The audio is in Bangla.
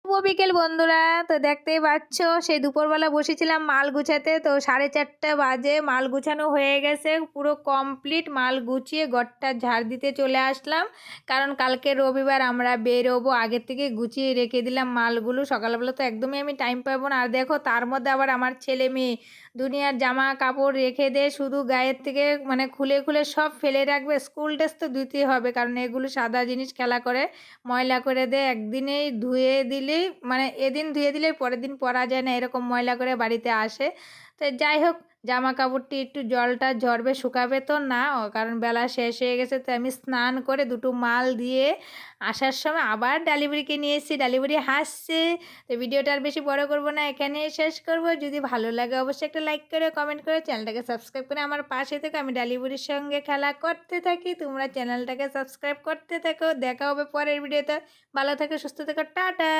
শুভ বিকেল বন্ধুরা। তো দেখতেই পাচ্ছ সেই দুপুরবেলা বসেছিলাম মাল গুছাতে। তো 4:30 বাজে মাল গুছানো হয়ে গেছে, পুরো কমপ্লিট। মাল গুছিয়ে ঘরটা ঝাড় দিতে চলে আসলাম, কারণ কালকে রবিবার আমরা বেরোবো। আগের থেকে গুছিয়ে রেখে দিলাম মালগুলো। সকালবেলা তো একদমই আমি টাইম পাবো না। আর দেখো তার মধ্যে আবার আমার ছেলে মেয়ে দুনিয়ার জামা কাপড় রেখে দে, শুধু গায়ের থেকে মানে খুলে খুলে সব ফেলে রাখবে। স্কুল ড্রেস তো ধুতেই হবে, কারণ এগুলো সাদা জিনিস খেলা করে ময়লা করে দেয়। একদিনেই ধুয়ে দিলেই মানে এদিন ধুয়ে দিলেই পরের দিন পরা যায় না, এরকম ময়লা করে বাড়িতে আসে। তো যাই হোক, জামা কাপড়টি একটু জলটা ঝরবে, শুকাবে তো না, কারণ বেলা শেষ হয়ে গেছে। তো আমি স্নান করে দুটো মাল দিয়ে আসার সময় আবার ডালিবুড়িকে নিয়ে এসেছি। ডালিবুড়ি হাসছে। তো ভিডিওটা আর বেশি বড় করব না, এখানেই শেষ করব। যদি ভালো লাগে অবশ্যই একটা লাইক করে কমেন্ট করে চ্যানেলটাকে সাবস্ক্রাইব করে আমার পাশে থেকে আমি ডালিবুড়ির সঙ্গে খেলা করতে থাকি। তোমরা চ্যানেলটাকে সাবস্ক্রাইব করতে থাকো। দেখা হবে পরের ভিডিওতে। ভালো থেকো, সুস্থ থেকো, টাটা।